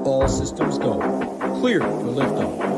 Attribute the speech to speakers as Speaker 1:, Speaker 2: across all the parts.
Speaker 1: All systems go. Clear for liftoff.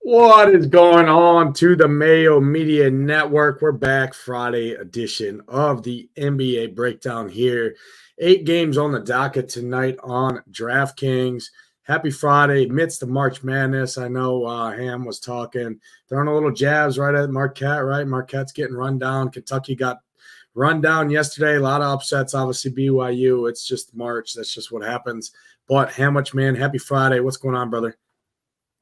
Speaker 2: What is going on to the Mayo Media Network? We're back, Friday edition of the NBA Breakdown here. 8 games on the docket tonight on DraftKings. Happy Friday, midst of March Madness. I know Ham was talking, throwing a little jabs right at Marquette, right? Marquette's getting run down. Kentucky got run down yesterday. A lot of upsets, obviously BYU. It's just March. That's just what happens. But how much, man? Happy Friday. What's going on, brother?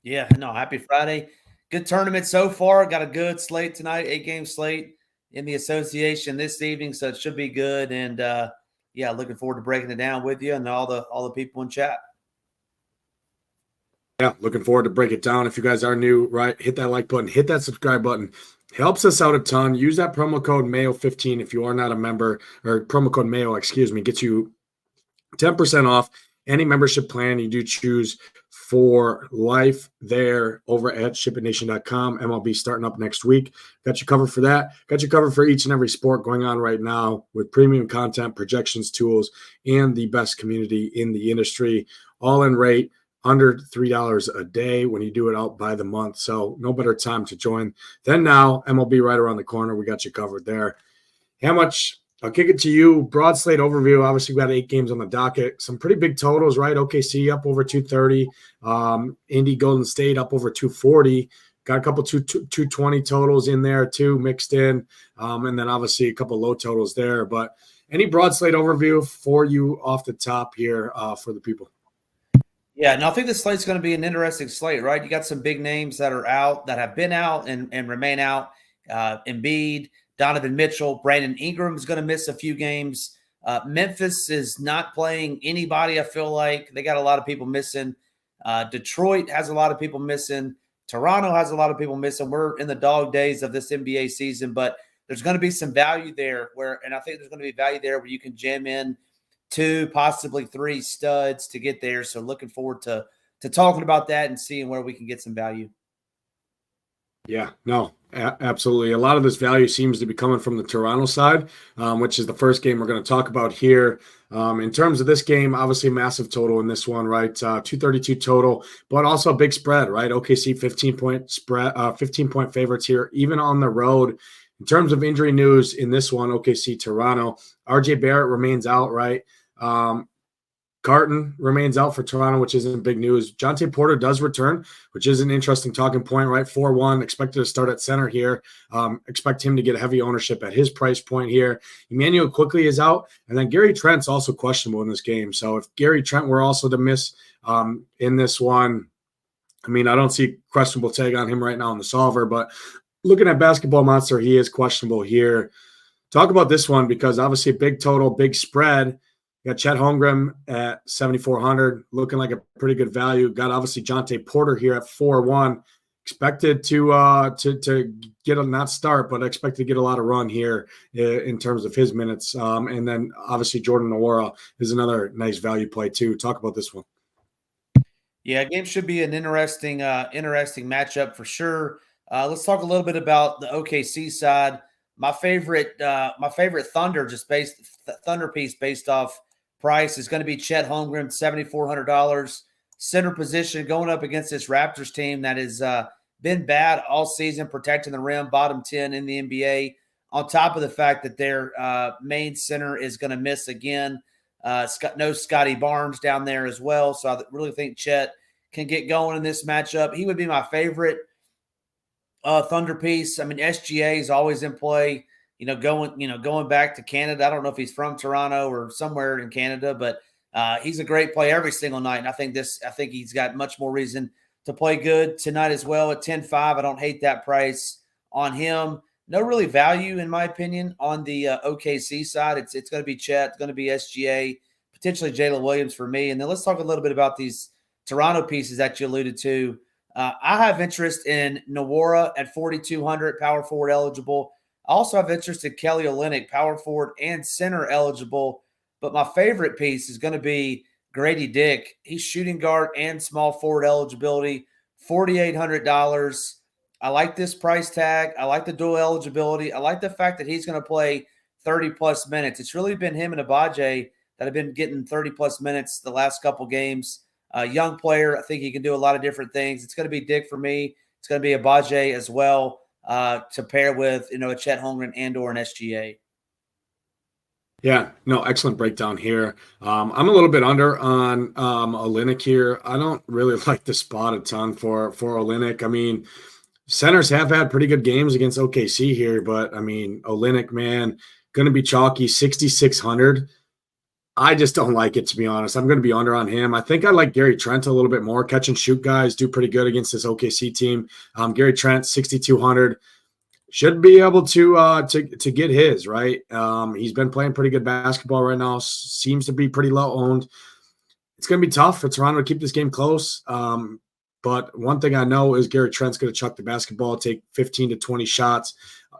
Speaker 3: Yeah, no, happy Friday. Good tournament so far. Got a good slate tonight, 8-game slate in the association this evening, so it should be good. And yeah, looking forward to breaking it down with you and all the people in chat.
Speaker 2: Yeah, looking forward to break it down. If you guys are new, right, hit that like button, hit that subscribe button. Helps us out a ton. Use that promo code MAYO15 if you are not a member, or promo code MAYO, gets you 10% off any membership plan you do choose for life there over at SHIPITNation.com. MLB starting up next week. Got you covered for that. Got you covered for each and every sport going on right now with premium content, projections, tools, and the best community in the industry. All in rate, under $3 a day when you do it out by the month. So no better time to join than now. MLB right around the corner. We got you covered there. How much? I'll kick it to you. Broad slate overview. Obviously, we got 8 games on the docket. Some pretty big totals, right? OKC up over 230. Indy Golden State up over 240. Got a couple 220 totals in there too, mixed in. And then obviously a couple low totals there. But any broad slate overview for you off the top here for the people?
Speaker 3: Yeah, no, I think the slate's going to be an interesting slate, right? You got some big names that are out, that have been out and remain out. Embiid, Donovan Mitchell, Brandon Ingram is going to miss a few games. Memphis is not playing anybody, I feel like. They got a lot of people missing. Detroit has a lot of people missing. Toronto has a lot of people missing. We're in the dog days of this NBA season, but there's going to be some value there and I think there's going to be value there where you can jam in 2, possibly 3 studs to get there. So looking forward to talking about that and seeing where we can get some value.
Speaker 2: Yeah, no, absolutely. A lot of this value seems to be coming from the Toronto side, which is the first game we're going to talk about here. In terms of this game, obviously massive total in this one, right? 232 total, but also a big spread, right? OKC 15-point spread, 15-point favorites here, even on the road. In terms of injury news in this one, OKC Toronto, RJ Barrett remains out, right? Carton remains out for Toronto, which isn't big news. Jonte Porter does return, which is an interesting talking point, right? 4-1, expected to start at center here. Expect him to get heavy ownership at his price point here. Emmanuel quickly is out, and then Gary Trent's also questionable in this game. So if Gary Trent were also to miss in this one, I mean, I don't see questionable tag on him right now in the solver, but looking at Basketball Monster, he is questionable here. Talk about this one because obviously a big total, big spread. Got Chet Holmgren at 7,400, looking like a pretty good value. Got obviously Jonte Porter here at 4-1. Expected to get a not start, but expected to get a lot of run here in terms of his minutes. And then obviously Jordan Nwora is another nice value play too. Talk about this one.
Speaker 3: Yeah, game should be an interesting matchup for sure. Let's talk a little bit about the OKC side. My favorite Thunder Thunder piece based off price is going to be Chet Holmgren, $7,400. Center position going up against this Raptors team that has been bad all season, protecting the rim, bottom 10 in the NBA. On top of the fact that their main center is going to miss again. No Scotty Barnes down there as well. So I really think Chet can get going in this matchup. He would be my favorite Thunder piece. I mean, SGA is always in play. Going back to Canada. I don't know if he's from Toronto or somewhere in Canada, but he's a great play every single night. And I think he's got much more reason to play good tonight as well at 10-5. I don't hate that price on him. No really value, in my opinion, on the OKC side. It's going to be Chet, it's going to be SGA, potentially Jalen Williams for me. And then let's talk a little bit about these Toronto pieces that you alluded to, I have interest in Nwora at 4,200, power forward eligible. I also have interest in Kelly Olynyk, power forward and center eligible. But my favorite piece is going to be Grady Dick. He's shooting guard and small forward eligibility, $4,800. I like this price tag. I like the dual eligibility. I like the fact that he's going to play 30-plus minutes. It's really been him and Abaje that have been getting 30-plus minutes the last couple games. Young player. I think he can do a lot of different things. It's going to be Dick for me. It's going to be Abaje as well to pair with, a Chet Holmgren and or an SGA.
Speaker 2: Yeah, no, excellent breakdown here. I'm a little bit under on Olynyk here. I don't really like the spot a ton for Olynyk. I mean, centers have had pretty good games against OKC here, but I mean, Olynyk, man, going to be chalky, 6,600. I just don't like it, to be honest. I'm going to be under on him. I think I like Gary Trent a little bit more. Catch and shoot guys do pretty good against this OKC team. Gary Trent, 6,200. Should be able to get his, right? He's been playing pretty good basketball right now. Seems to be pretty low owned. It's going to be tough for Toronto to keep this game close. But one thing I know is Gary Trent's going to chuck the basketball, take 15 to 20 shots,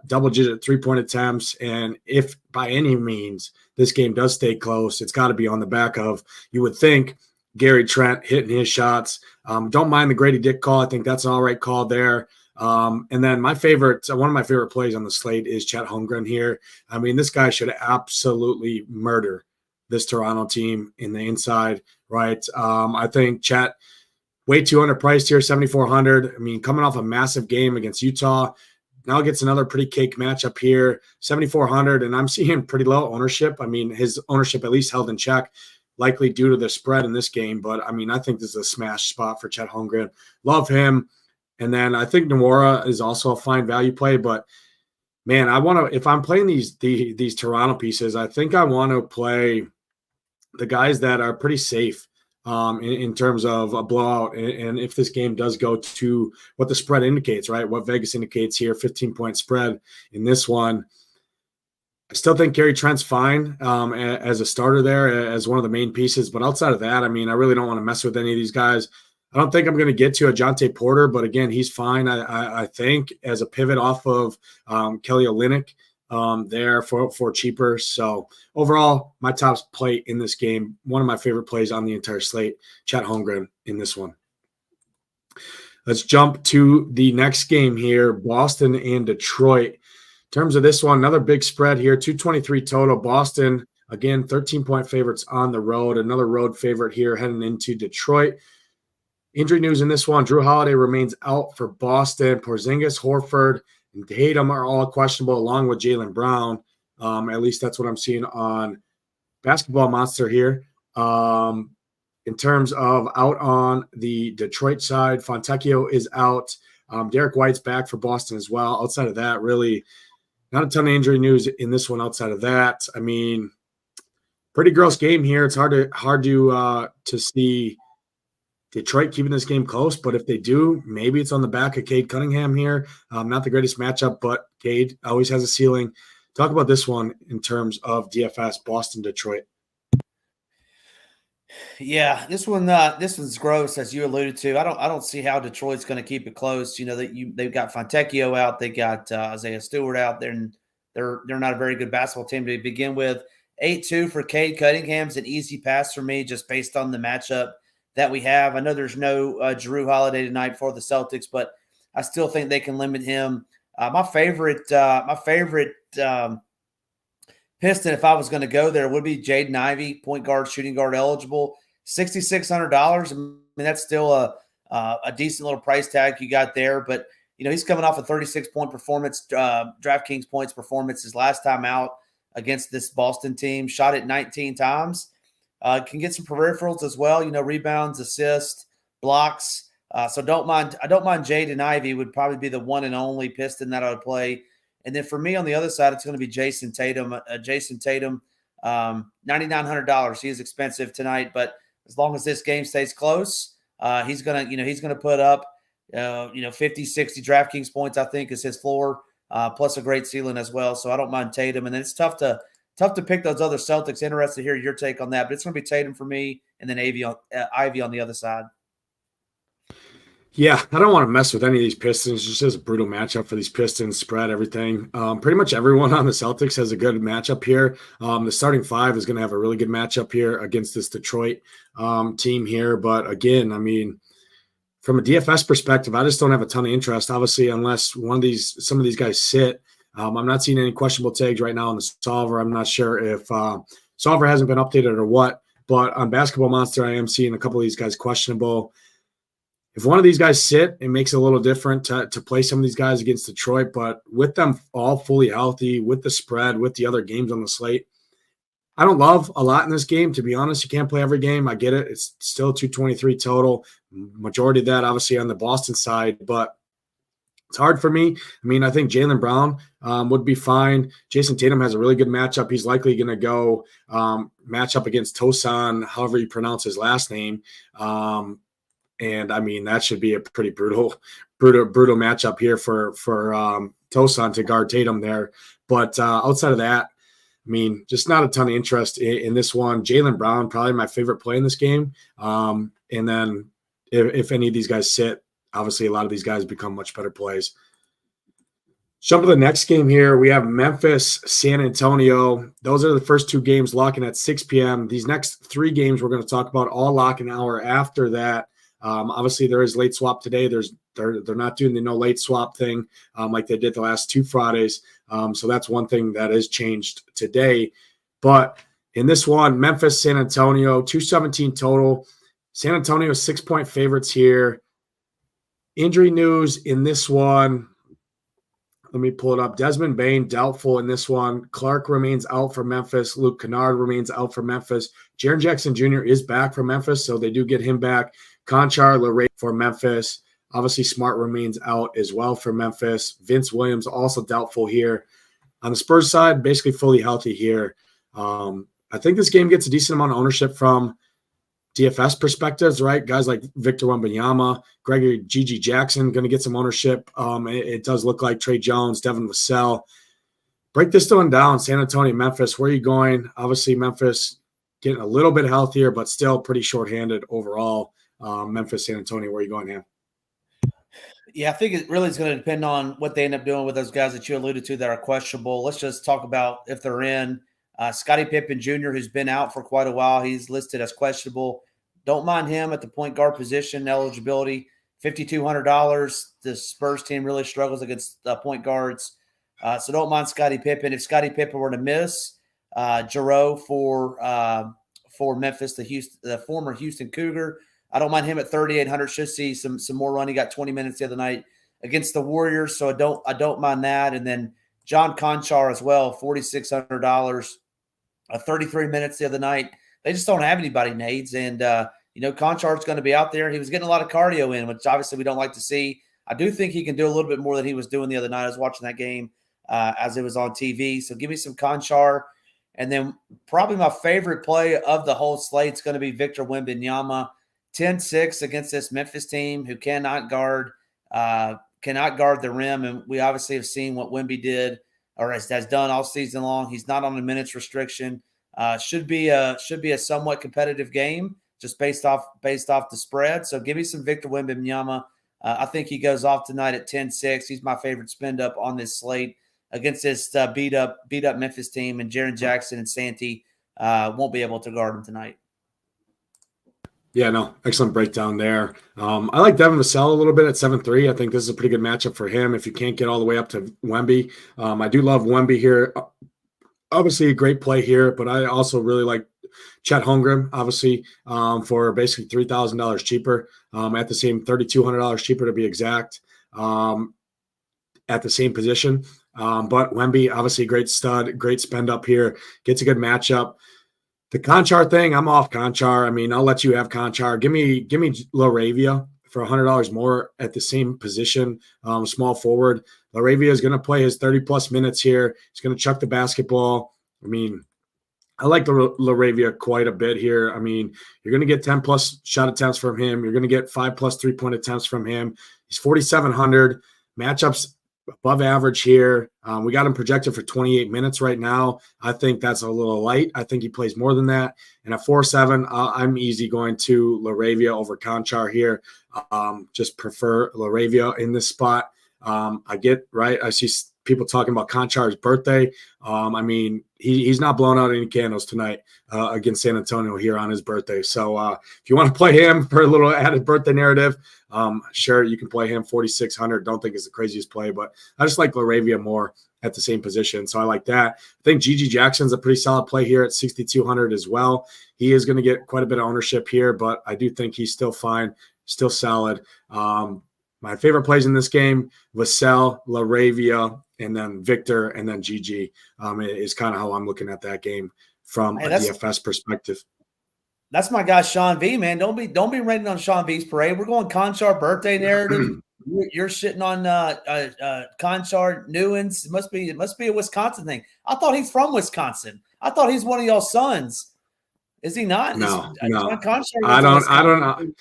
Speaker 2: double-digit three-point attempts. And if by any means this game does stay close, it's got to be on the back of, you would think, Gary Trent hitting his shots. Don't mind the Grady Dick call. I think that's an all right call there. And then one of my favorite plays on the slate is Chet Holmgren here. I mean, this guy should absolutely murder this Toronto team in the inside, right? I think Chet, way too underpriced here, 7,400. I mean, coming off a massive game against Utah, now gets another pretty cake matchup here, 7,400, and I'm seeing pretty low ownership. I mean, his ownership at least held in check, likely due to the spread in this game. But, I mean, I think this is a smash spot for Chet Holmgren. Love him. And then I think Nwora is also a fine value play. But, man, I want to – if I'm playing these Toronto pieces, I think I want to play the guys that are pretty safe. In terms of a blowout, and if this game does go to what the spread indicates, right? What Vegas indicates here, 15-point spread in this one. I still think Gary Trent's fine as a starter there, as one of the main pieces. But outside of that, I mean, I really don't want to mess with any of these guys. I don't think I'm going to get to a Jonte Porter, but again, he's fine, I think, as a pivot off of Kelly Olynyk there for cheaper. So overall, my top play in this game, one of my favorite plays on the entire slate, Chet Holmgren in this one. Let's jump to the next game here, Boston and Detroit. In terms of this one, another big spread here, 223 total. Boston, again, 13-point favorites on the road. Another road favorite here heading into Detroit. Injury news in this one, Drew Holiday remains out for Boston. Porzingis, Horford, and Tatum are all questionable, along with Jaylen Brown. At least that's what I'm seeing on Basketball Monster here. In terms of out on the Detroit side, Fontecchio is out. Derek White's back for Boston as well. Outside of that, really not a ton of injury news in this one outside of that. I mean, pretty gross game here. It's hard to see Detroit keeping this game close, but if they do, maybe it's on the back of Cade Cunningham here. Not the greatest matchup, but Cade always has a ceiling. Talk about this one in terms of DFS, Boston, Detroit.
Speaker 3: Yeah, this one's gross, as you alluded to. I don't see how Detroit's going to keep it close. You know, they've got Fontecchio out, they got Isaiah Stewart out there, and they're not a very good basketball team to begin with. 8-2 for Cade Cunningham's an easy pass for me, just based on the matchup that we have. I know there's no Jrue Holiday tonight for the Celtics, but I still think they can limit him. My favorite Piston, if I was going to go there, would be Jaden Ivey, point guard, shooting guard eligible, $6,600. I mean, that's still a decent little price tag you got there. But he's coming off a 36-point performance, DraftKings points performance his last time out against this Boston team. Shot it 19 times. Can get some peripherals as well, rebounds, assists, blocks. So I don't mind Jaden Ivey. Would probably be the one and only Piston that I would play. And then for me on the other side, it's going to be Jason Tatum. $9,900. He is expensive tonight, but as long as this game stays close, he's gonna put up 50, 60 DraftKings points. I think is his floor, plus a great ceiling as well. So I don't mind Tatum. And then it's tough to pick those other Celtics. Interested to hear your take on that, but it's going to be Tatum for me, and then Ivy on the other side.
Speaker 2: Yeah, I don't want to mess with any of these Pistons. Just as a brutal matchup for these Pistons, spread everything. Pretty much everyone on the Celtics has a good matchup here. The starting five is going to have a really good matchup here against this Detroit team here. But again, I mean, from a DFS perspective, I just don't have a ton of interest. Obviously, unless some of these guys sit. I'm not seeing any questionable tags right now on the solver. I'm not sure if solver hasn't been updated or what. But on Basketball Monster, I am seeing a couple of these guys questionable. If one of these guys sit, it makes it a little different to play some of these guys against Detroit. But with them all fully healthy, with the spread, with the other games on the slate, I don't love a lot in this game. To be honest, you can't play every game. I get it. It's still 223 total. Majority of that, obviously, on the Boston side. But it's hard for me. I mean, I think Jaylen Brown would be fine. Jason Tatum has a really good matchup. He's likely going to go match up against Tosan, however you pronounce his last name. And I mean, that should be a pretty brutal matchup here for Tosan to guard Tatum there. But outside of that, I mean, just not a ton of interest in this one. Jaylen Brown, probably my favorite play in this game. And then if any of these guys sit, obviously a lot of these guys become much better plays. Jump to the next game here. We have Memphis, San Antonio. Those are the first two games locking at 6 p.m. These next three games we're going to talk about all lock an hour after that. Obviously, there is late swap today. They're not doing the no late swap thing like they did the last two Fridays. So that's one thing that has changed today. But in this one, Memphis, San Antonio, 217 total. San Antonio 6-point favorites here. Injury news in this one. Let me pull it up. Desmond Bane, doubtful in this one. Clark remains out for Memphis. Luke Kennard remains out for Memphis. Jaren Jackson Jr. is back for Memphis, so they do get him back. Conchar, LeRae for Memphis. Obviously, Smart remains out as well for Memphis. Vince Williams also doubtful here. On the Spurs side, basically fully healthy here. I think this game gets a decent amount of ownership from DFS perspectives, right? Guys like Victor Wembanyama, Gregory Gigi Jackson going to get some ownership. It does look like Trey Jones, Devin Vassell. Break this one down. San Antonio, Memphis, where are you going? Obviously, Memphis getting a little bit healthier, but still pretty shorthanded overall. Memphis, San Antonio, where are you going here?
Speaker 3: Yeah, I think it really is going to depend on what they end up doing with those guys that you alluded to that are questionable. Let's just talk about if they're in. Scottie Pippen Jr., who's been out for quite a while, he's listed as questionable. Don't mind him at the point guard position. Eligibility, $5,200. The Spurs team really struggles against point guards. So don't mind Scottie Pippen. If Scottie Pippen were to miss, Jarreau for Memphis, the former Houston Cougar, I don't mind him at 3,800. Should see some more run. He got 20 minutes the other night against the Warriors, so I don't mind that. And then John Conchar as well, $4,600, 33 minutes the other night. They just don't have anybody, Nades, and Conchar's going to be out there. He was getting a lot of cardio in, which obviously we don't like to see. I do think he can do a little bit more than he was doing the other night. I was watching that game as it was on TV. So give me some Conchar. And then probably my favorite play of the whole slate is going to be Victor Wembanyama. 10-6 against this Memphis team who cannot guard the rim. And we obviously have seen what Wemby did or has done all season long. He's not on a minutes restriction. Should be a somewhat competitive game just based off the spread. So give me some Victor Wembanyama. I think he goes off tonight at 10-6. He's my favorite spend up on this slate against this beat up Memphis team, and Jaren Jackson and Santee won't be able to guard him tonight.
Speaker 2: Yeah, no, excellent breakdown there. I like Devin Vassell a little bit at 7-3. I think this is a pretty good matchup for him if you can't get all the way up to Wemby. I do love Wemby here. Obviously, a great play here, but I also really like Chet Holmgren, obviously, for basically $3,000 cheaper, at the same $3,200 cheaper to be exact, at the same position. But Wemby, obviously, great stud, great spend up here, gets a good matchup. The Conchar thing, I'm off Conchar. I mean, I'll let you have Conchar. Give me LaRavia for $100 more at the same position, small forward. LaRavia is going to play his 30-plus minutes here. He's going to chuck the basketball. I mean, I like LaRavia quite a bit here. I mean, you're going to get 10-plus shot attempts from him. You're going to get 5-plus three-point attempts from him. He's 4,700. Matchups above average here. We got him projected for 28 minutes right now. I think that's a little light. I think he plays more than that. And at 4-7, I'm easy going to LaRavia over Conchar here. Just prefer LaRavia in this spot. I see people talking about Conchar's birthday. I mean, he's not blowing out any candles tonight against San Antonio here on his birthday. So if you want to play him for a little added birthday narrative, sure, you can play him 4,600. Don't think it's the craziest play, but I just like LaRavia more at the same position. So I like that. I think Gigi Jackson's a pretty solid play here at 6,200 as well. He is going to get quite a bit of ownership here, but I do think he's still fine, still solid. My favorite plays in this game, Vassell, LaRavia, and then Victor, and then Gigi is kind of how I'm looking at that game from a DFS perspective.
Speaker 3: That's my guy, Sean V, man. Don't be raining on Sean V's parade. We're going Conchar birthday narrative. You're shitting on Conchar Newens. It must be a Wisconsin thing. I thought he's from Wisconsin. I thought he's one of y'all's sons. Is he not?
Speaker 2: No.
Speaker 3: Conchar,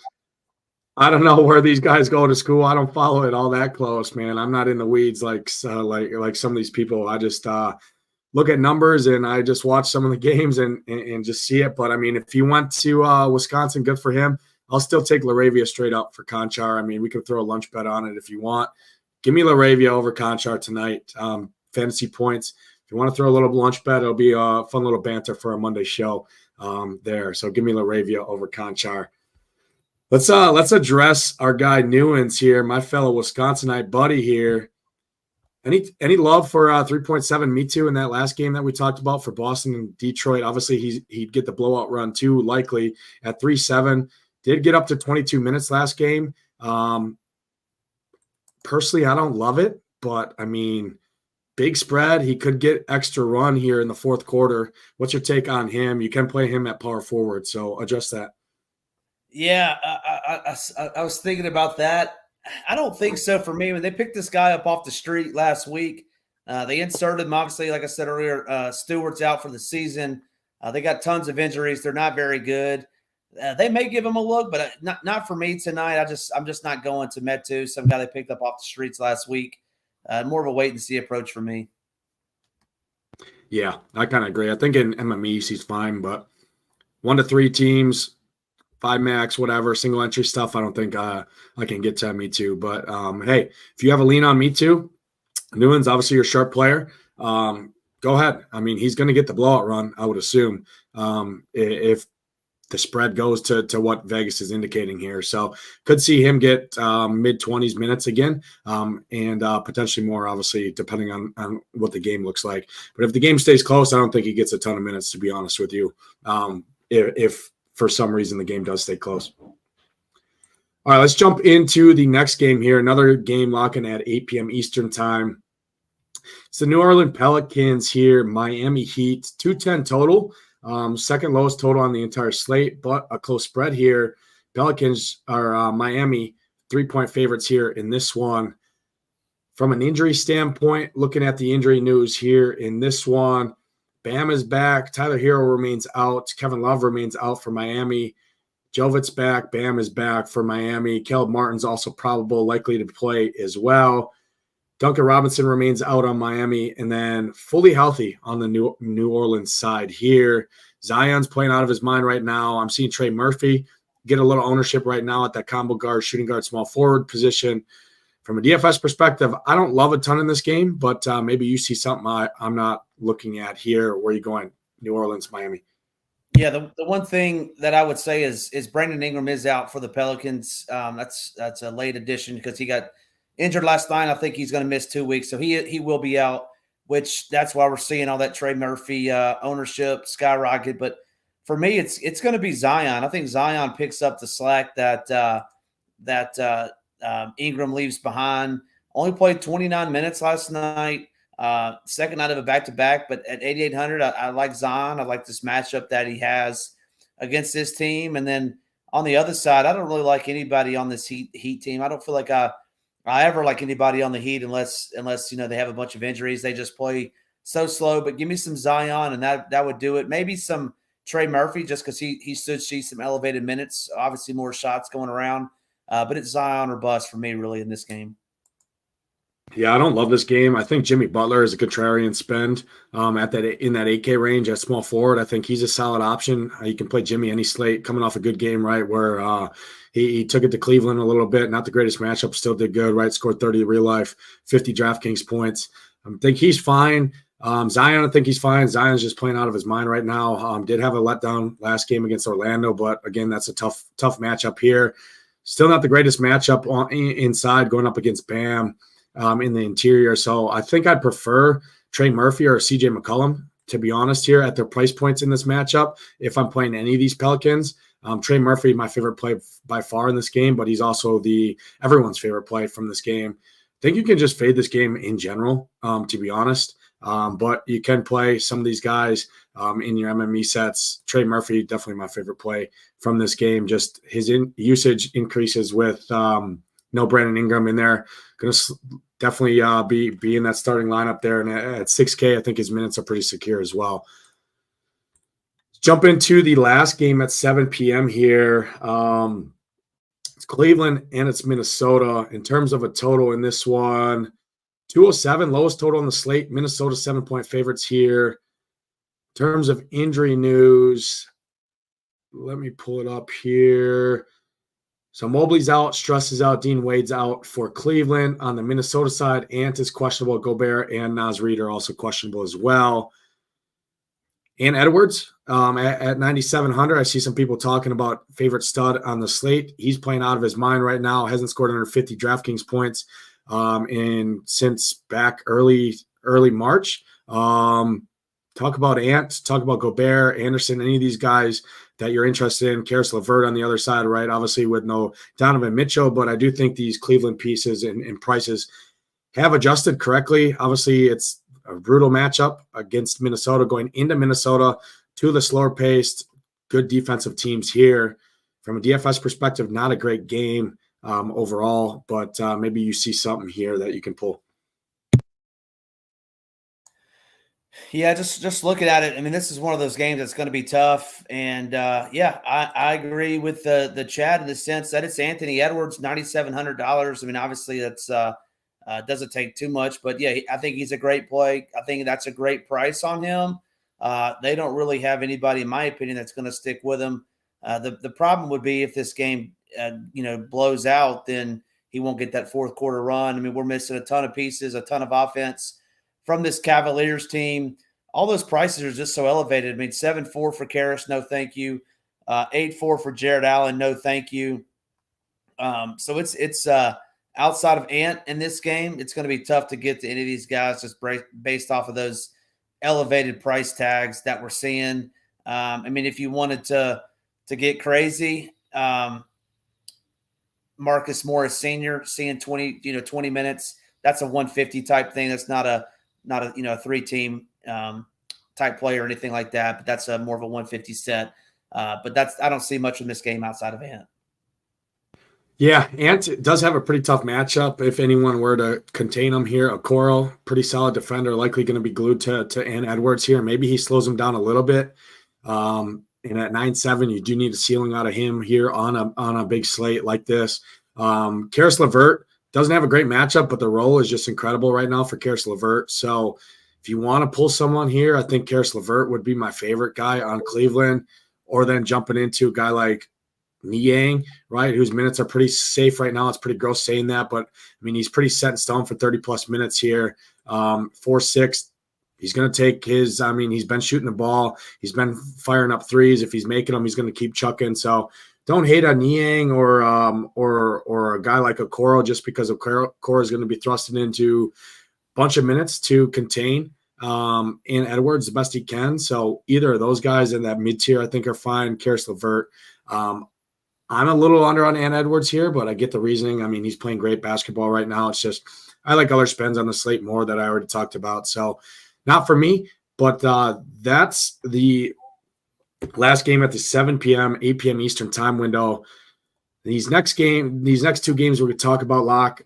Speaker 2: I don't know where these guys go to school. I don't follow it all that close, man. I'm not in the weeds like some of these people. I just look at numbers and I just watch some of the games and just see it. But I mean, if you went to Wisconsin, good for him. I'll still take LaRavia straight up for Conchar. I mean, we could throw a lunch bet on it if you want. Give me LaRavia over Conchar tonight. Fantasy points. If you want to throw a little lunch bet, it'll be a fun little banter for a Monday show there. So give me LaRavia over Conchar. Let's address our guy Newens here, my fellow Wisconsinite buddy here. Any love for 3.7 Me Too in that last game that we talked about for Boston and Detroit? Obviously, he'd get the blowout run too, likely at 3-7. Did get up to 22 minutes last game. Personally, I don't love it, but I mean, big spread. He could get extra run here in the fourth quarter. What's your take on him? You can play him at power forward, so adjust that.
Speaker 3: Yeah, I was thinking about that. I don't think so for me. When they picked this guy up off the street last week, they inserted him, obviously, like I said earlier, Stewart's out for the season. They got tons of injuries. They're not very good. They may give him a look, but not for me tonight. I'm just not going to Metu, some guy they picked up off the streets last week. More of a wait-and-see approach for me.
Speaker 2: Yeah, I kind of agree. I think in MMEs he's fine, but 1 to 3 teams – 5 max, whatever, single entry stuff, I don't think I can get to Me Too. But, hey, if you have a lean on Me Too, Newens, obviously your sharp player, go ahead. I mean, he's going to get the blowout run, I would assume, if the spread goes to what Vegas is indicating here. So could see him get mid-20s minutes again and potentially more, obviously, depending on what the game looks like. But if the game stays close, I don't think he gets a ton of minutes, to be honest with you, if for some reason the game does stay close. All right, let's jump into the next game here. Another game locking at 8 p.m. Eastern time. It's the New Orleans Pelicans here, Miami Heat, 210 total. Second lowest total on the entire slate, but a close spread here. Pelicans are Miami 3-point favorites here in this one. From an injury standpoint, looking at the injury news here in this one, Bam is back. Tyler Hero remains out. Kevin Love remains out for Miami. Jovic's back. Bam is back for Miami. Caleb Martin's also probable, likely to play as well. Duncan Robinson remains out on Miami. And then fully healthy on the New Orleans side here. Zion's playing out of his mind right now. I'm seeing Trey Murphy get a little ownership right now at that combo guard, shooting guard, small forward position. From a DFS perspective, I don't love a ton in this game, but maybe you see something I'm not looking at here. Where are you going? New Orleans, Miami.
Speaker 3: Yeah, the one thing that I would say is Brandon Ingram is out for the Pelicans. That's a late addition because he got injured last night. I think he's going to miss 2 weeks, so he will be out. Which that's why we're seeing all that Trey Murphy ownership skyrocket. But for me, it's going to be Zion. I think Zion picks up the slack that Ingram leaves behind. Only played 29 minutes last night. Second night of a back-to-back, but at 8,800, I like Zion. I like this matchup that he has against this team. And then on the other side, I don't really like anybody on this Heat team. I don't feel like I ever like anybody on the Heat unless they have a bunch of injuries. They just play so slow. But give me some Zion, and that would do it. Maybe some Trey Murphy just because he should see some elevated minutes. Obviously, more shots going around. But it's Zion or bust for me, really, in this game.
Speaker 2: Yeah, I don't love this game. I think Jimmy Butler is a contrarian spend at that in that 8K range at small forward. I think he's a solid option. You can play Jimmy any slate coming off a good game, right? Where he took it to Cleveland a little bit. Not the greatest matchup, still did good, right? Scored 30 real life, 50 DraftKings points. I think he's fine. Zion, I think he's fine. Zion's just playing out of his mind right now. Did have a letdown last game against Orlando, but again, that's a tough matchup here. Still not the greatest matchup inside going up against Bam. In the interior. So I think I'd prefer Trey Murphy or CJ McCollum, to be honest, here at their price points in this matchup. If I'm playing any of these Pelicans, Trey Murphy, my favorite play by far in this game, but he's also everyone's favorite play from this game. I think you can just fade this game in general, to be honest. But you can play some of these guys in your MME sets. Trey Murphy, definitely my favorite play from this game. Just his usage increases with no Brandon Ingram in there. Going to definitely be in that starting lineup there. And at 6K, I think his minutes are pretty secure as well. Jump into the last game at 7 p.m. here. It's Cleveland and it's Minnesota. In terms of a total in this one, 207, lowest total on the slate. Minnesota 7-point favorites here. In terms of injury news, let me pull it up here. So Mobley's out, Struss is out, Dean Wade's out for Cleveland. On the Minnesota side, Ant is questionable. Gobert and Naz Reid are also questionable as well. And Edwards at 9,700. I see some people talking about favorite stud on the slate. He's playing out of his mind right now. Hasn't scored under 50 DraftKings points since back early March. Talk about Ant, talk about Gobert, Anderson, any of these guys that you're interested in. Karis LeVert on the other side, right? Obviously with no Donovan Mitchell, but I do think these Cleveland pieces and prices have adjusted correctly. Obviously, it's a brutal matchup against Minnesota, going into Minnesota, to the slower paced, good defensive teams here. From a DFS perspective, not a great game overall, but maybe you see something here that you can pull.
Speaker 3: Yeah, just looking at it, I mean, this is one of those games that's going to be tough. And yeah, I agree with the chat in the sense that it's Anthony Edwards, $9,700. I mean, obviously that's doesn't take too much, but yeah, I think he's a great play. I think that's a great price on him. They don't really have anybody, in my opinion, that's going to stick with him. The problem would be if this game, blows out, then he won't get that fourth quarter run. I mean, we're missing a ton of pieces, a ton of offense from this Cavaliers team. All those prices are just so elevated. I mean, 7-4 for Karis, no thank you. 8-4 for Jared Allen, no thank you. So it's outside of Ant in this game, it's going to be tough to get to any of these guys just based off of those elevated price tags that we're seeing. I mean, if you wanted to get crazy, Marcus Morris Sr. seeing 20 minutes, that's a 150 type thing. That's not a 3-team type play or anything like that, but that's more of a 150 set. But I don't see much in this game outside of Ant.
Speaker 2: Yeah, Ant does have a pretty tough matchup. If anyone were to contain him here, Okoro, pretty solid defender, likely going to be glued to Ant Edwards here. Maybe he slows him down a little bit. And at 9.7, you do need a ceiling out of him here on a big slate like this. Karis LeVert doesn't have a great matchup, but the role is just incredible right now for Karis LeVert. So if you want to pull someone here, I think Karis LeVert would be my favorite guy on Cleveland, or then jumping into a guy like Niang, right, whose minutes are pretty safe right now. It's pretty gross saying that, but I mean, he's pretty set in stone for 30-plus minutes here. 4-6. He's going to take his – I mean, he's been shooting the ball. He's been firing up threes. If he's making them, he's going to keep chucking. So don't hate on Niang or a guy like Okoro just because Okoro is going to be thrusting into a bunch of minutes to contain and Edwards the best he can. So either of those guys in that mid-tier I think are fine. Karis LeVert. I'm a little under on Ant Edwards here, but I get the reasoning. I mean, he's playing great basketball right now. It's just I like other spends on the slate more that I already talked about. So not for me, but that's the last game at the 7 p.m., 8 p.m. Eastern time window. These next two games we're going to talk about, Locke,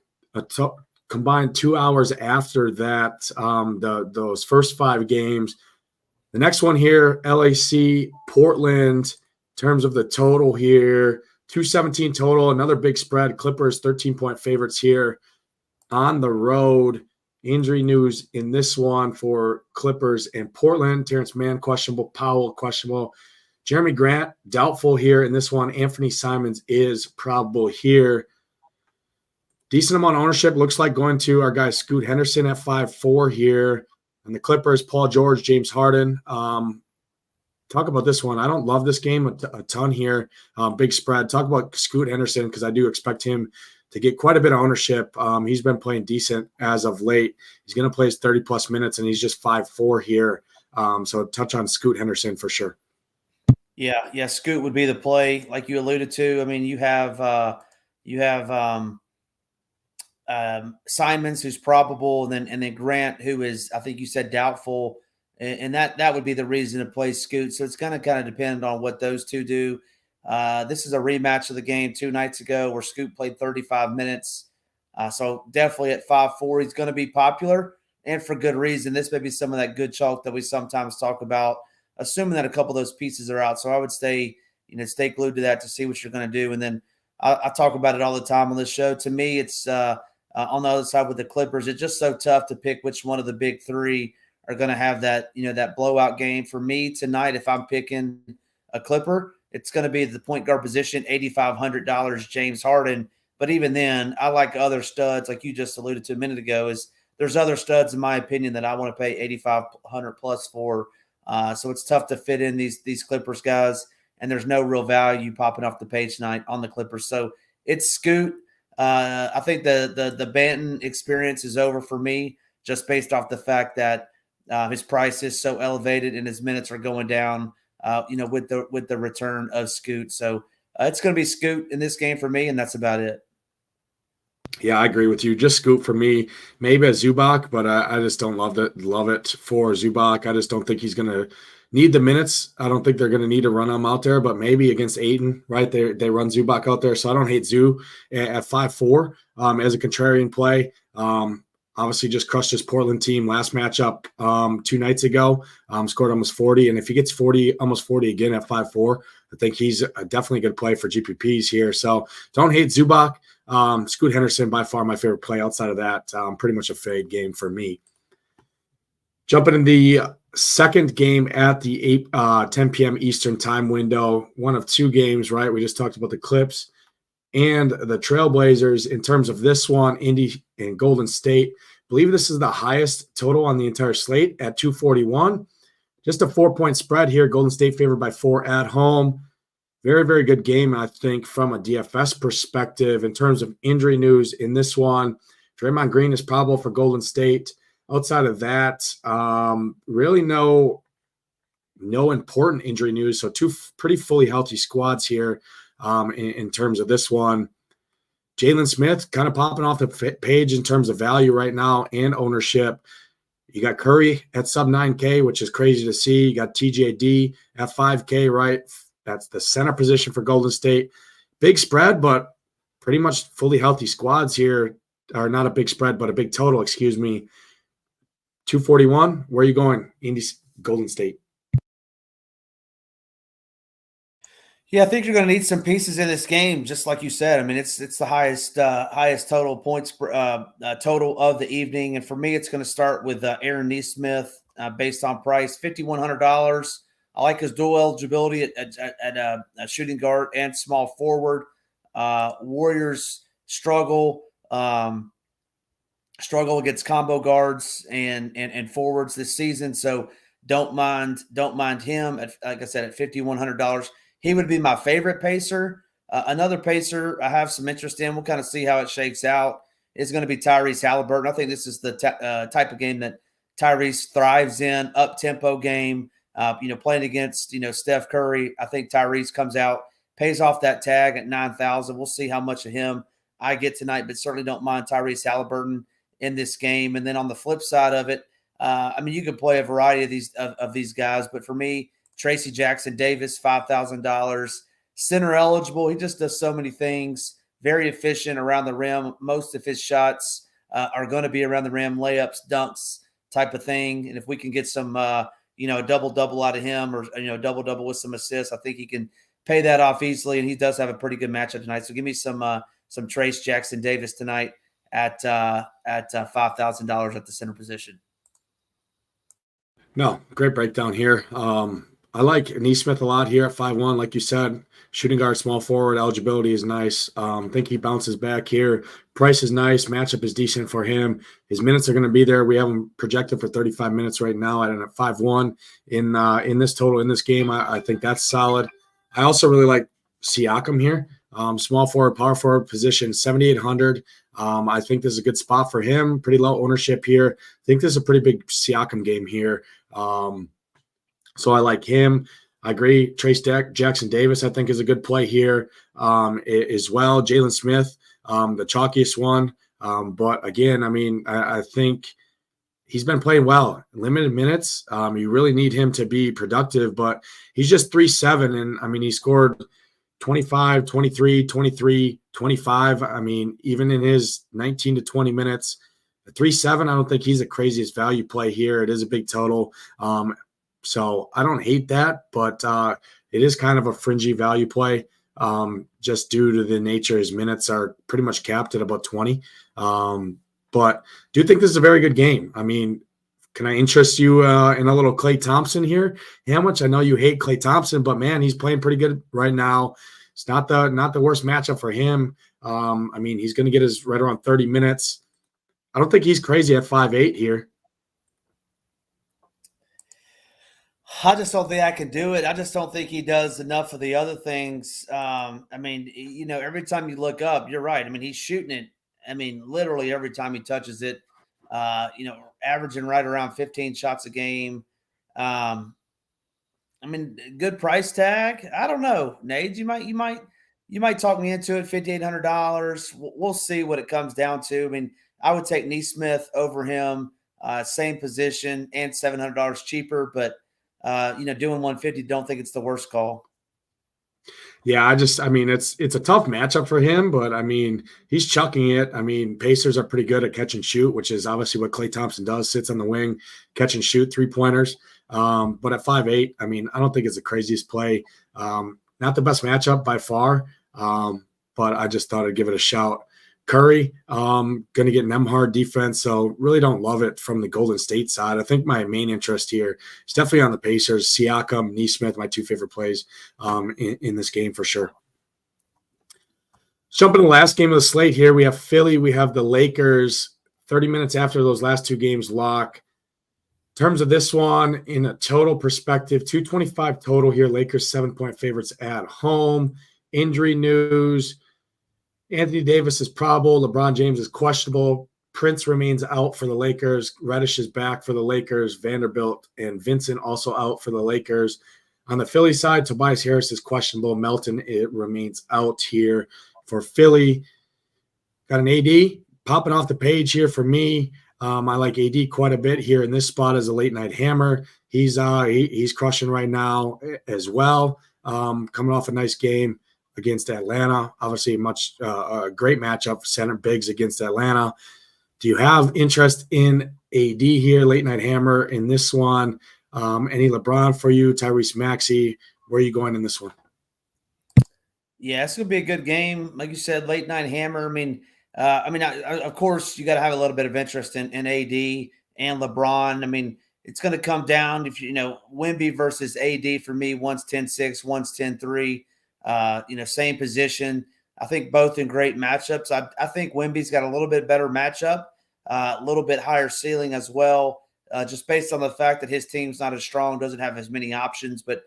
Speaker 2: combined 2 hours after that, those first 5 games. The next one here, LAC, Portland, in terms of the total here, 217 total, another big spread. Clippers 13-point favorites here. on the road. Injury news in this one for Clippers and Portland. Terrence Mann, questionable. Powell, questionable. Jeremy Grant, doubtful here in this one. Anthony Simons is probable here. Decent amount of ownership. Looks like going to our guy Scoot Henderson at 5-4 here. And the Clippers, Paul George, James Harden. Talk about this one. I don't love this game a ton here. Big spread. Talk about Scoot Henderson because I do expect him to get quite a bit of ownership. He's been playing decent as of late. He's going to play his 30-plus minutes, and he's just 5-4 here. So touch on Scoot Henderson for sure.
Speaker 3: Yeah, Scoot would be the play, like you alluded to. I mean, you have Simons, who's probable, and then Grant, who is, I think you said, doubtful, and that would be the reason to play Scoot. So it's going to kind of depend on what those two do. This is a rematch of the game 2 nights ago where Scoot played 35 minutes. So definitely at 5-4, he's going to be popular, and for good reason. This may be some of that good chalk that we sometimes talk about, assuming that a couple of those pieces are out. So I would stay glued to that to see what you're going to do. And then I talk about it all the time on this show. To me, it's on the other side with the Clippers. It's just so tough to pick which one of the big three are going to have that, that blowout game. For me tonight, if I'm picking a Clipper, it's going to be the point guard position, $8,500, James Harden. But even then, I like other studs, like you just alluded to a minute ago, there's other studs, in my opinion, that I want to pay $8,500 plus for. So it's tough to fit in these Clippers guys, and there's no real value popping off the page tonight on the Clippers. So it's Scoot. I think the Banton experience is over for me, just based off the fact that his price is so elevated and his minutes are going down. With the return of Scoot. So it's going to be Scoot in this game for me, and that's about it.
Speaker 2: Yeah, I agree with you. Just Scoot for me. Maybe a Zubac, but I just don't love it for Zubac. I just don't think he's going to need the minutes. I don't think they're going to need to run him out there, but maybe against Ayton, right? They run Zubac out there. So I don't hate Zoo at 5-4 as a contrarian play. Obviously just crushed his Portland team last matchup 2 nights ago, scored almost 40. And if he gets almost 40 again at 5-4, I think he's definitely a good play for GPPs here. So don't hate Zubac. Scoot Henderson, by far my favorite play. Outside of that, pretty much a fade game for me. Jumping in the second game at the 10 p.m. Eastern time window, one of 2 games, right? We just talked about the Clips and the Trailblazers. In terms of this one, Indy and Golden State, I believe this is the highest total on the entire slate at 241. Just a 4-point spread here. Golden State favored by 4 at home. Very, very good game, I think, from a DFS perspective. In terms of injury news in this one, Draymond Green is probable for Golden State. Outside of that, really no important injury news. So 2 pretty fully healthy squads here in terms of this one. Jalen Smith kind of popping off the page in terms of value right now and ownership. You got Curry at sub 9K, which is crazy to see. You got TJD at 5K, right? That's the center position for Golden State. Big spread, but pretty much fully healthy squads here. Or not a big spread, but a big total, 241. Where are you going? Golden State.
Speaker 3: Yeah, I think you're going to need some pieces in this game, just like you said. I mean, it's the highest total points total of the evening, and for me, it's going to start with Aaron Nesmith based on price, $5,100. I like his dual eligibility at shooting guard and small forward. Warriors struggle against combo guards and forwards this season, so don't mind him at, like I said, at $5,100. He would be my favorite pacer. Another pacer I have some interest in, we'll kind of see how it shakes out, is going to be Tyrese Halliburton. I think this is the type of game that Tyrese thrives in, up-tempo game, playing against, Steph Curry. I think Tyrese comes out, pays off that tag at 9,000. We'll see how much of him I get tonight, but certainly don't mind Tyrese Halliburton in this game. And then on the flip side of it, you can play a variety of these guys, but for me, Tracy Jackson Davis, $5,000, center eligible. He just does so many things. Very efficient around the rim. Most of his shots are going to be around the rim, layups, dunks, type of thing. And if we can get some, a double-double out of him, or double-double with some assists, I think he can pay that off easily. And he does have a pretty good matchup tonight. So give me some Trace Jackson Davis tonight at $5,000 at the center position.
Speaker 2: No, great breakdown here. I like Nesmith a lot here at 5'1", like you said. Shooting guard, small forward, eligibility is nice. Think he bounces back here. Price is nice. Matchup is decent for him. His minutes are going to be there. We have him projected for 35 minutes right now at 5'1". In this total, in this game, I think that's solid. I also really like Siakam here. Small forward, power forward position, 7,800. I think this is a good spot for him. Pretty low ownership here. I think this is a pretty big Siakam game here. So I like him. I agree. Trace Jackson Davis, I think, is a good play here as well. Jalen Smith, the chalkiest one. But again, I mean, I think he's been playing well. Limited minutes. You really need him to be productive, but he's just 3-7. And I mean, he scored 25, 23, 23, 25. I mean, even in his 19 to 20 minutes, 3-7, I don't think he's the craziest value play here. It is a big total. So I don't hate that, but it is kind of a fringy value play just due to the nature. His minutes are pretty much capped at about 20. But do you think this is a very good game? I mean, can I interest you in a little Klay Thompson here? How much? I know you hate Klay Thompson, but man, he's playing pretty good right now. It's not the worst matchup for him. I mean, he's going to get his right around 30 minutes. I don't think he's crazy at 5'8" here.
Speaker 3: I just don't think I can do it. I just don't think he does enough of the other things. I mean, every time you look up, you're right. I mean, he's shooting it. I mean, literally every time he touches it, averaging right around 15 shots a game. I mean, good price tag. I don't know, Nate. You might talk me into it. $5,800. We'll see what it comes down to. I mean, I would take Nesmith over him, same position and $700 cheaper, but doing 150, don't think it's the worst call.
Speaker 2: Yeah, I mean, it's a tough matchup for him, but I mean, he's chucking it. I mean, Pacers are pretty good at catch and shoot, which is obviously what Klay Thompson does, sits on the wing, catch and shoot 3-pointers. But at 5'8", I mean, I don't think it's the craziest play. Not the best matchup by far, but I just thought I'd give it a shout. Curry, going to get an hard defense, so really don't love it from the Golden State side. I think my main interest here is definitely on the Pacers. Siakam, Nesmith, my two favorite plays in this game for sure. Let's jump into the last game of the slate here. We have Philly. We have the Lakers. 30 minutes after those last two games lock. In terms of this one, in a total perspective, 225 total here. Lakers 7-point favorites at home. Injury news. Anthony Davis is probable. LeBron James is questionable. Prince remains out for the Lakers. Reddish is back for the Lakers. Vanderbilt and Vincent also out for the Lakers. On the Philly side, Tobias Harris is questionable. Melton, it remains out here for Philly. Got an AD popping off the page here for me. I like AD quite a bit here in this spot as a late night hammer. He's crushing right now as well. Coming off a nice game against Atlanta. Obviously, a great matchup for center bigs against Atlanta. Do you have interest in AD here, late night hammer in this one? Any LeBron for you, Tyrese Maxey? Where are you going in this one?
Speaker 3: Yeah, it's gonna be a good game, like you said, late night hammer. Of course, you got to have a little bit of interest in AD and LeBron. I mean, it's going to come down if Wemby versus AD for me. One's 10-6, one's 10-3. Same position. I think both in great matchups. I think Wemby's got a little bit better matchup, a little bit higher ceiling as well, just based on the fact that his team's not as strong, doesn't have as many options. But,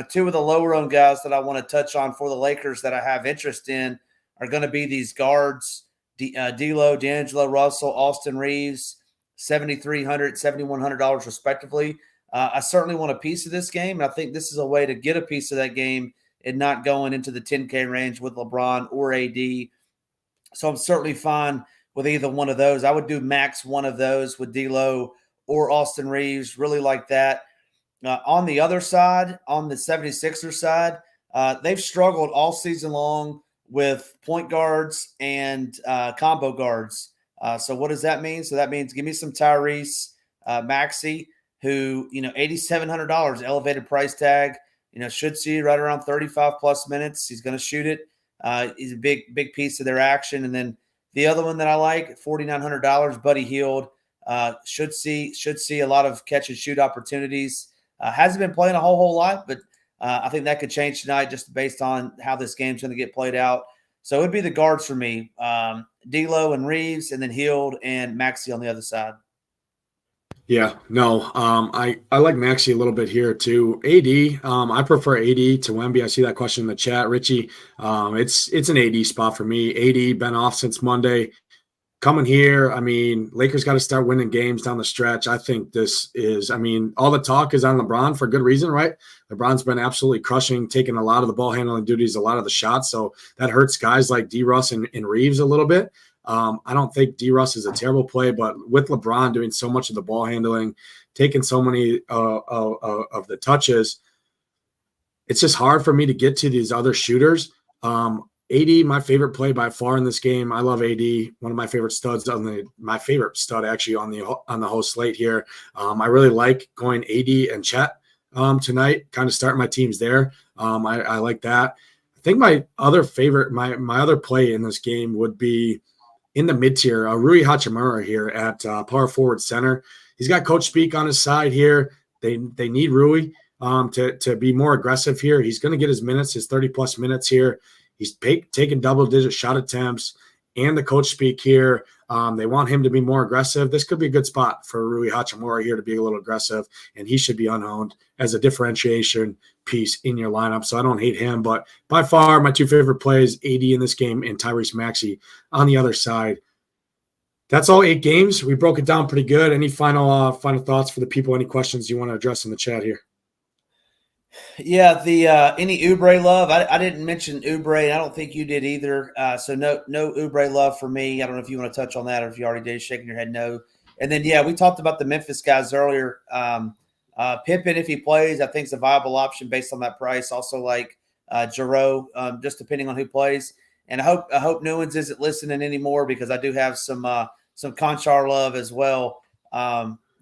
Speaker 3: two of the lower-owned guys that I want to touch on for the Lakers that I have interest in are going to be these guards, D'Lo, D'Angelo Russell, Austin Reeves, $7,300, $7,100 respectively. I certainly want a piece of this game, and I think this is a way to get a piece of that game and not going into the 10K range with LeBron or AD. So I'm certainly fine with either one of those. I would do max one of those with D'Lo or Austin Reeves, really like that. On the other side, on the 76ers side, they've struggled all season long with point guards and combo guards. So what does that mean? So that means give me some Tyrese Maxey, who, $8,700 elevated price tag, should see right around 35 plus minutes. He's going to shoot it. He's a big piece of their action. And then The other one that I like, $4,900, Buddy Hield, should see a lot of catch and shoot opportunities. Hasn't been playing a whole lot, but I think that could change tonight just based on how this game's going to get played out. So it would be the guards for me, D'Lo and Reeves, and then Hield and Maxey on the other side.
Speaker 2: Yeah, no, I like Maxey a little bit here too. AD, I prefer AD to Wemby. I see that question in the chat, Richie. It's an AD spot for me. AD been off since Monday. Coming here, I mean, Lakers got to start winning games down the stretch. I think this is, I mean, all the talk is on LeBron for good reason, right? LeBron's been absolutely crushing, taking a lot of the ball handling duties, a lot of the shots. So that hurts guys like D-Russ and Reeves a little bit. I don't think D-Russ is a terrible play, but with LeBron doing so much of the ball handling, taking so many of the touches, it's just hard for me to get to these other shooters. AD, my favorite play by far in this game. I love AD, one of my favorite studs my favorite stud actually on the whole slate here. I really like going AD and Chet tonight, kind of starting my teams there. I like that. I think my other favorite, my other play in this game would be in the mid tier, Rui Hachimura here at power forward center. He's got Coach Speak on his side here. They need Rui to be more aggressive here. He's going to get his minutes, his 30-plus minutes here. He's taking double-digit shot attempts, and the coach speak here. They want him to be more aggressive. This could be a good spot for Rui Hachimura here to be a little aggressive, and he should be unowned as a differentiation piece in your lineup. So I don't hate him, but by far my two favorite plays, AD in this game and Tyrese Maxey on the other side. That's all 8 games. We broke it down pretty good. Any final thoughts for the people? Any questions you want to address in the chat here?
Speaker 3: Yeah, the any Oubre love? I didn't mention Oubre, and I don't think you did either. So no Oubre love for me. I don't know if you want to touch on that or if you already did. Shaking your head, no. And then we talked about the Memphis guys earlier. Pippen, if he plays, I think is a viable option based on that price. Also like Jarreau, just depending on who plays. And I hope Newens isn't listening anymore because I do have some Conchar love as well.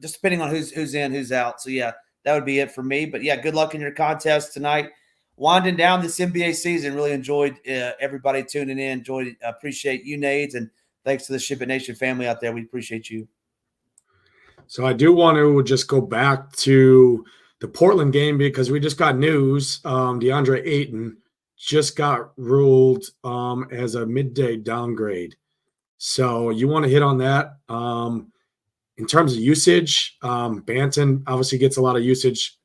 Speaker 3: Just depending on who's in, who's out. So that would be it for me. But good luck in your contest tonight. Winding down this NBA season. Really enjoyed everybody tuning in. Appreciate you, Nades, and thanks to the SHIPIT Nation family out there. We appreciate you.
Speaker 2: So I do want to just go back to the Portland game because we just got news. DeAndre Ayton just got ruled as a midday downgrade. So you want to hit on that. In terms of usage, Banton obviously gets a lot of usage.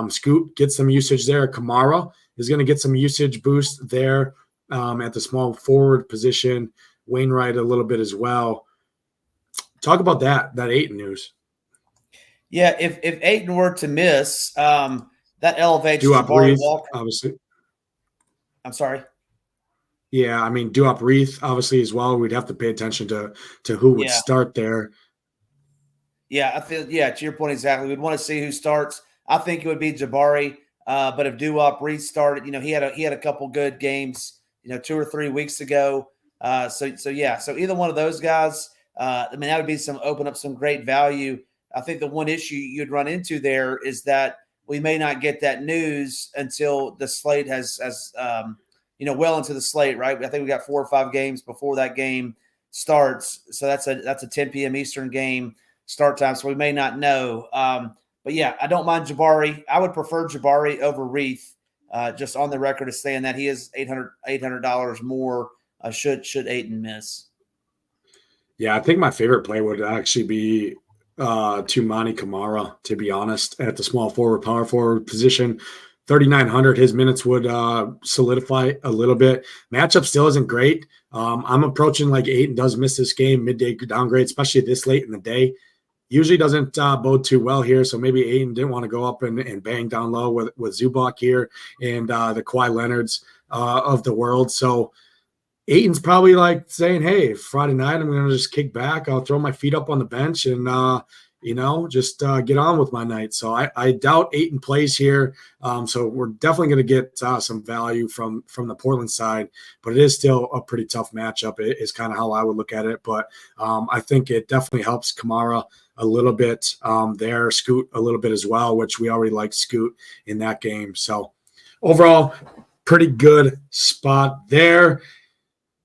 Speaker 2: Scoot gets some usage there. Kamara is going to get some usage boost there at the small forward position. Wainwright a little bit as well. Talk about that Ayton news.
Speaker 3: Yeah, if Ayton were to miss, that elevates
Speaker 2: Jabari
Speaker 3: Walker.
Speaker 2: Obviously.
Speaker 3: I'm sorry.
Speaker 2: Yeah, I mean Duop Reith obviously as well. We'd have to pay attention to who would start there.
Speaker 3: Yeah, I feel to your point exactly. We'd want to see who starts. I think it would be Jabari. But if Duop Reith started, he had a couple good games, 2 or 3 weeks ago. So either one of those guys, that would open up some great value. I think the one issue you'd run into there is that we may not get that news until the slate has well into the slate, right? I think we got 4 or 5 games before that game starts. So that's a 10 p.m. Eastern game start time. So we may not know. But I don't mind Jabari. I would prefer Jabari over Reith, just on the record as saying that he is $800 more should Ayton miss. Yeah,
Speaker 2: I think my favorite play would actually be Tumani Kamara, to be honest, at the small forward, power forward position. 3,900, his minutes would solidify a little bit. Matchup still isn't great. I'm approaching like Ayton does miss this game, midday downgrade, especially this late in the day. Usually doesn't bode too well here, so maybe Ayton didn't want to go up and bang down low with Zubac here and the Kawhi Leonards of the world. So Ayton's probably like saying, hey, Friday night, I'm going to just kick back. I'll throw my feet up on the bench and, just get on with my night. So I doubt Ayton plays here. So we're definitely going to get some value from the Portland side, but it is still a pretty tough matchup. It is kind of how I would look at it. But I think it definitely helps Kamara a little bit there, Scoot a little bit as well, which we already liked Scoot in that game. So overall, pretty good spot there.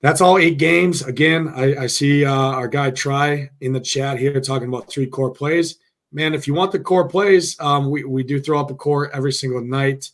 Speaker 2: That's all 8 games. Again, I see our guy Try in the chat here talking about 3 core plays. Man, if you want the core plays, we do throw up a core every single night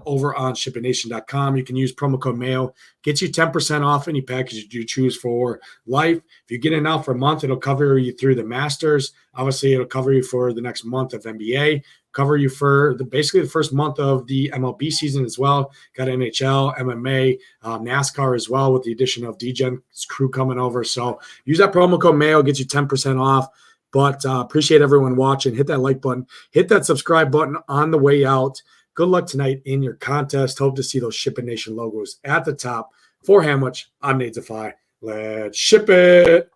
Speaker 2: over on SHIPITNation.com. You can use promo code MAYO. Get you 10% off any package you choose for life. If you get it now for a month, it'll cover you through the Masters. Obviously, it'll cover you for the next month of NBA. Cover you for basically the first month of the MLB season as well. Got NHL, MMA, NASCAR as well with the addition of DGen's crew coming over. So use that promo code MAYO, get you 10% off. But appreciate everyone watching. Hit that like button. Hit that subscribe button on the way out. Good luck tonight in your contest. Hope to see those Ship It Nation logos at the top. For Hamwich, I'm Nadesify. Let's ship it.